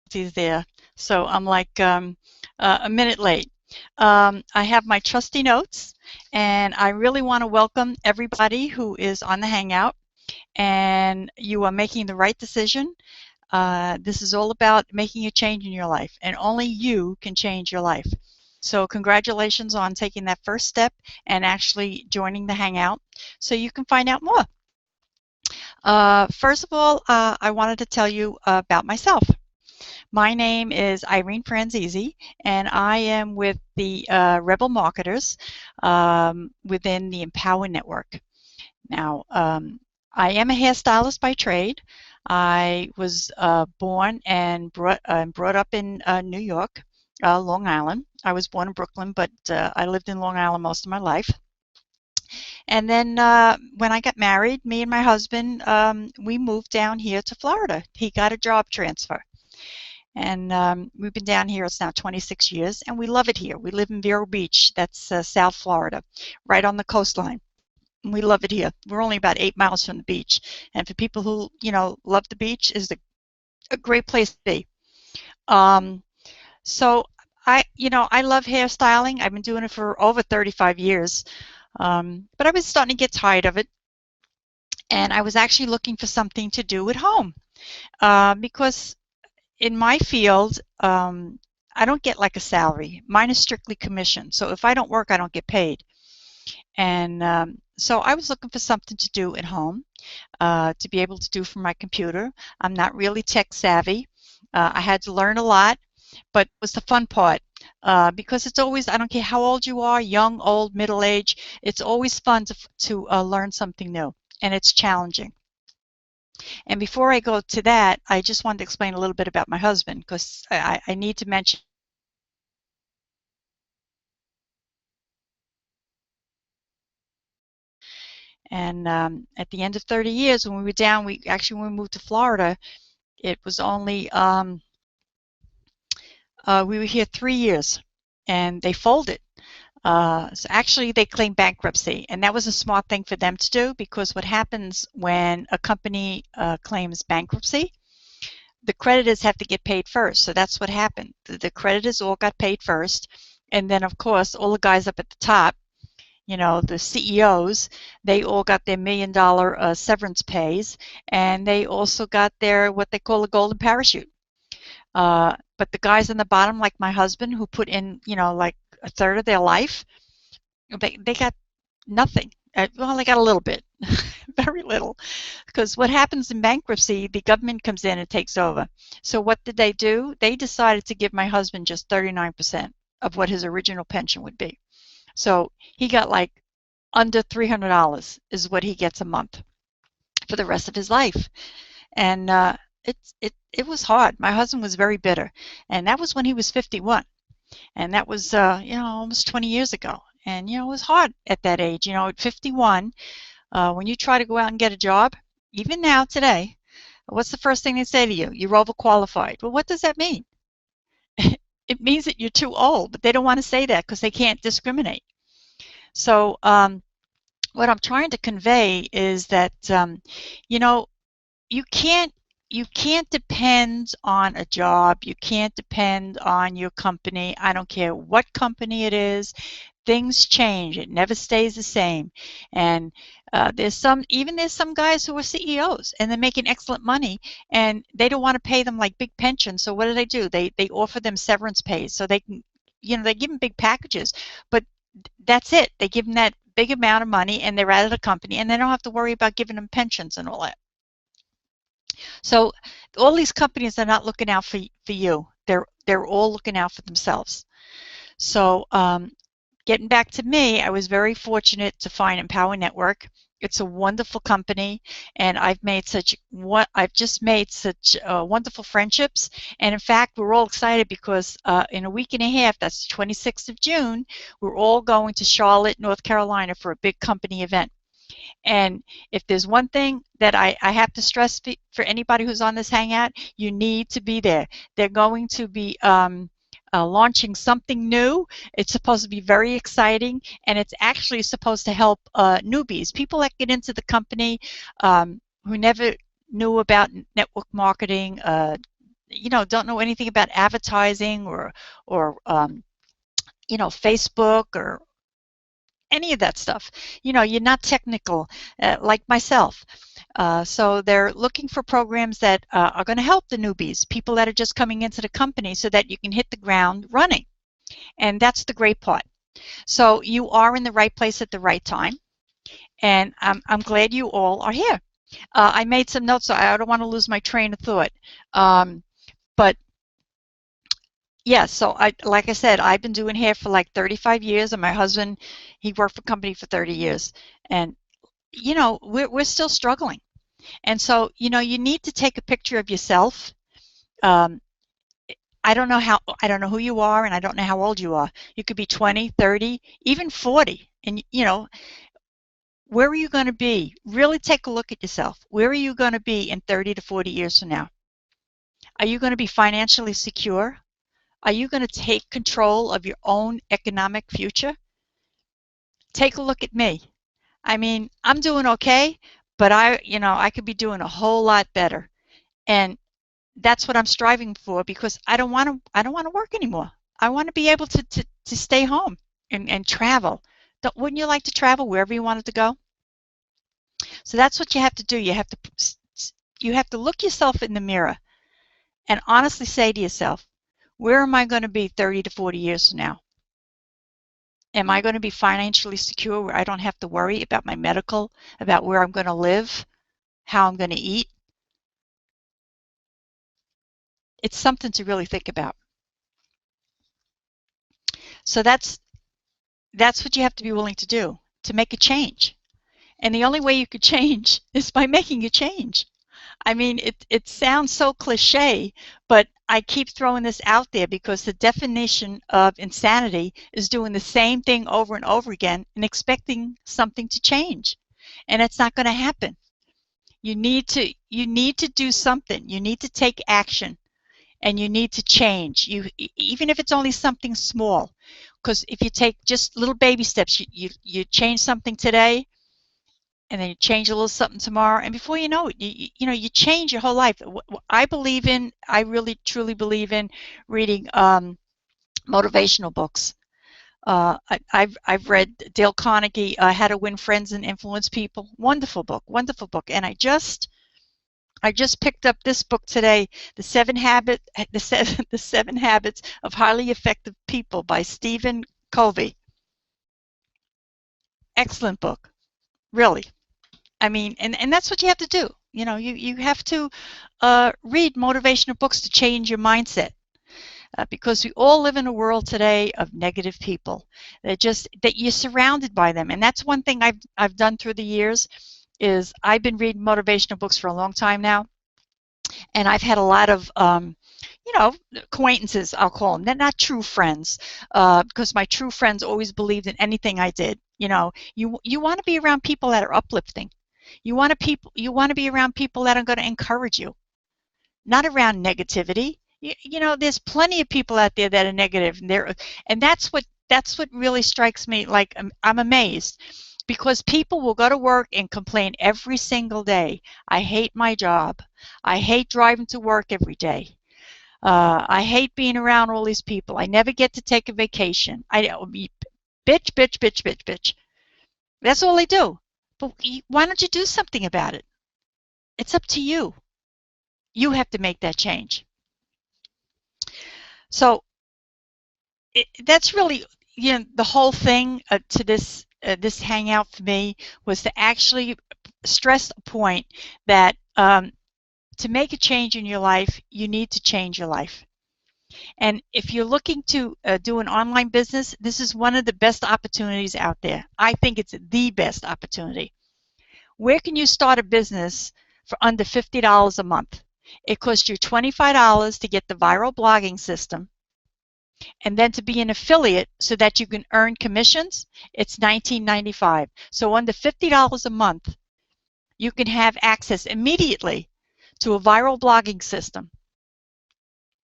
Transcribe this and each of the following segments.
difficulties there, so I'm like a minute late. I have my trusty notes, and I really want to welcome everybody who is on the Hangout, and you are making the right decision. This is all about making a change in your life, and only you can change your life. So congratulations on taking that first step and actually joining the Hangout so you can find out more. First of all, I wanted to tell you about myself. My name is Irene Franzese, and I am with the Rebel Marketers within the Empower Network. Now, I am a hairstylist by trade. I was born and brought up in New York, Long Island. I was born in Brooklyn, but I lived in Long Island most of my life. And then when I got married, me and my husband, we moved down here to Florida. He got a job transfer. And we've been down here, it's now 26 years, and we love it here. We live in Vero Beach, that's South Florida, right on the coastline. We love it here. We're only about 8 miles from the beach. And for people who, love the beach, is a great place to be. So I love hairstyling. I've been doing it for over 35 years. But I was starting to get tired of it. And I was actually looking for something to do at home. Because in my field, I don't get like a salary. Mine is strictly commission. So if I don't work, I don't get paid. And so I was looking for something to do at home, to be able to do from my computer. I'm not really tech savvy. I had to learn a lot, but it was the fun part. Because it's always, I don't care how old you are, young, old, middle age, it's always fun to learn something new, and it's challenging. And before I go to that, I just wanted to explain a little bit about my husband, because I need to mention. And at the end of 30 years, when we were down, when we moved to Florida, it was only, we were here 3 years, and they folded. So actually, they claimed bankruptcy, and that was a smart thing for them to do, because what happens when a company claims bankruptcy, the creditors have to get paid first. So that's what happened. The creditors all got paid first, and then, of course, all the guys up at the top, the CEOs, they all got their $1 million severance pays, and they also got their what they call a golden parachute. But the guys on the bottom, like my husband, who put in, like a third of their life, they got nothing. Well, they got a little bit, very little, because what happens in bankruptcy, the government comes in and takes over. So what did they do? They decided to give my husband just 39% of what his original pension would be. So he got like under $300 is what he gets a month for the rest of his life. And it was hard. My husband was very bitter, and that was when he was 51, and that was almost 20 years ago. And it was hard at that age. At 51, when you try to go out and get a job, even now today, what's the first thing they say to you? You're overqualified. Well, what does that mean? It means that you're too old, but they don't want to say that because they can't discriminate. So what I'm trying to convey is that you can't depend on a job. You can't depend on your company. I don't care what company it is. Things change. It never stays the same. And there's some guys who are CEOs, and they're making excellent money, and they don't want to pay them like big pensions. So what do? They offer them severance pays, so they can, they give them big packages, but that's it. They give them that big amount of money, and they're out of the company, and they don't have to worry about giving them pensions and all that. So all these companies are not looking out for you. They're all looking out for themselves. So getting back to me, I was very fortunate to find Empower Network. It's a wonderful company, and I've just made such wonderful friendships. And in fact, we're all excited because in a week and a half, that's the 26th of June, we're all going to Charlotte, North Carolina for a big company event. And if there's one thing that I have to stress for anybody who's on this Hangout, you need to be there. They're going to be launching something new. It's supposed to be very exciting, and it's actually supposed to help newbies, people that get into the company who never knew about network marketing, don't know anything about advertising or Facebook or any of that stuff. You're not technical like myself. So they're looking for programs that are going to help the newbies, people that are just coming into the company, so that you can hit the ground running. And that's the great part. So you are in the right place at the right time. And I'm glad you all are here. I made some notes, so I don't want to lose my train of thought. But yeah, so like I said, I've been doing hair for like 35 years, and my husband, he worked for a company for 30 years. And we're still struggling. And so, you need to take a picture of yourself. Um, I don't know who you are, and I don't know how old you are. You could be 20, 30, even 40. And, where are you going to be? Really take a look at yourself. Where are you going to be in 30 to 40 years from now? Are you going to be financially secure? Are you going to take control of your own economic future? Take a look at me. I mean, I'm doing okay, but I could be doing a whole lot better. And that's what I'm striving for, because I don't want to work anymore. I want to be able to stay home and travel. Wouldn't you like to travel wherever you wanted to go? So that's what you have to do. You have to look yourself in the mirror and honestly say to yourself, where am I going to be 30 to 40 years from now? Am I going to be financially secure where I don't have to worry about my medical, about where I'm going to live, how I'm going to eat? It's something to really think about. So that's what you have to be willing to do, to make a change. And the only way you could change is by making a change. I mean, it sounds so cliche, but I keep throwing this out there because the definition of insanity is doing the same thing over and over again and expecting something to change. And it's not going to happen. You need to do something. You need to take action, and you need to change. Even if it's only something small, because if you take just little baby steps, you change something today, and then you change a little something tomorrow, and before you know it, you change your whole life. I really truly believe in reading motivational books. I've read Dale Carnegie, How to Win Friends and Influence People. Wonderful book, wonderful book. And I just picked up this book today, the Seven Habits of Highly Effective People by Stephen Covey. Excellent book, really. I mean, and that's what you have to do. You have to read motivational books to change your mindset, because we all live in a world today of negative people. That you're surrounded by them, and that's one thing I've done through the years. Is I've been reading motivational books for a long time now, and I've had a lot of acquaintances, I'll call them. They're not true friends, because my true friends always believed in anything I did. You want to be around people that are uplifting. You want to be around people that are going to encourage you, not around negativity. There's plenty of people out there that are negative, and that's what really strikes me. Like, I'm amazed, because people will go to work and complain every single day. I hate my job. I hate driving to work every day. I hate being around all these people. I never get to take a vacation. Bitch, bitch, bitch, bitch, bitch. That's all they do. But why don't you do something about it? It's up to you. You have to make that change. So that's really, the whole thing to this hangout for me was to actually stress a point that to make a change in your life, you need to change your life. And if you're looking to do an online business, this is one of the best opportunities out there. I think it's the best opportunity. Where can you start a business for under $50 a month? It costs you $25 to get the viral blogging system, and then to be an affiliate so that you can earn commissions, it's $19.95. So under $50 a month, you can have access immediately to a viral blogging system.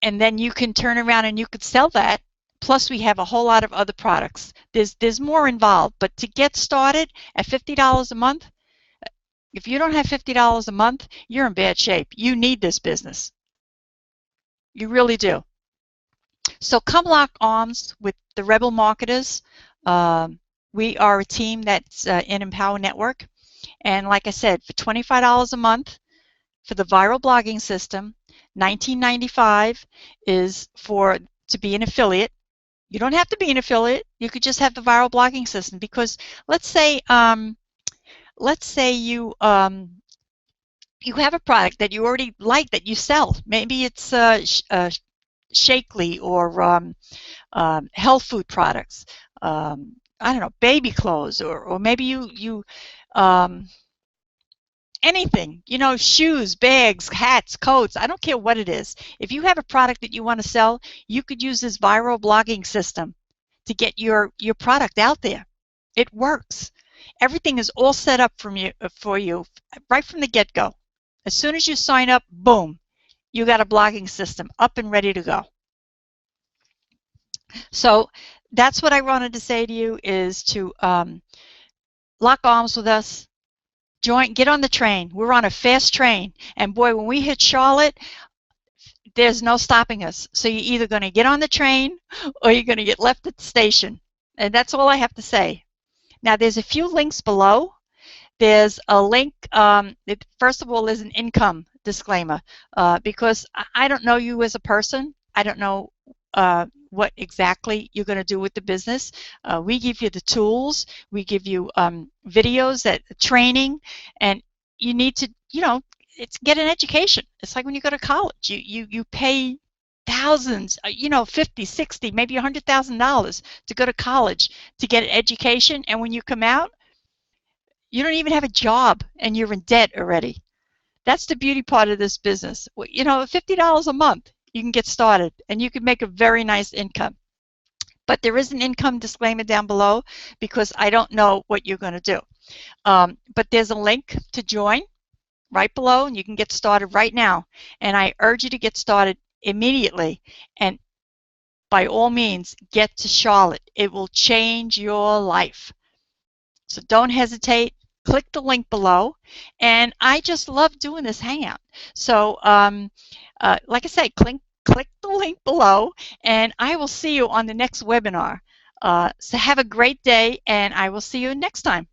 And then you can turn around and you could sell that. Plus, we have a whole lot of other products. There's more involved, but to get started at $50 a month, if you don't have $50 a month, you're in bad shape. You need this business. You really do. So come lock arms with the Rebel Marketers. Um, we are a team that's in Empower Network. And like I said, for $25 a month for the viral blogging system, $19.95 is for to be an affiliate. You don't have to be an affiliate. You could just have the viral blogging system, because let's say you have a product that you already like that you sell. Maybe it's Shakely or health food products. I don't know, baby clothes, or maybe you anything, shoes, bags, hats, coats. I don't care what it is. If you have a product that you want to sell, you could use this viral blogging system to get your product out there. It works. Everything is all set up for you right from the get-go. As soon as you sign up, boom, you got a blogging system up and ready to go. So that's what I wanted to say to you, is to lock arms with us. Get on the train. We're on a fast train. And boy, when we hit Charlotte, there's no stopping us. So you're either going to get on the train or you're going to get left at the station. And that's all I have to say. Now, there's a few links below. There's a link. First of all, there's an income disclaimer, because I don't know you as a person. I don't know what exactly you're going to do with the business. We give you the tools. We give you videos, training, and you need to, get an education. It's like when you go to college. You pay thousands, 50, 60, maybe $100,000 to go to college to get an education, and when you come out, you don't even have a job and you're in debt already. That's the beauty part of this business. $50 a month, you can get started and you can make a very nice income. But there is an income disclaimer down below, because I don't know what you're going to do. But there's a link to join right below, and you can get started right now. And I urge you to get started immediately. And by all means, get to Charlotte. It will change your life. So don't hesitate. Click the link below. And I just love doing this hangout. So like I say, click the link below, and I will see you on the next webinar. So have a great day, and I will see you next time.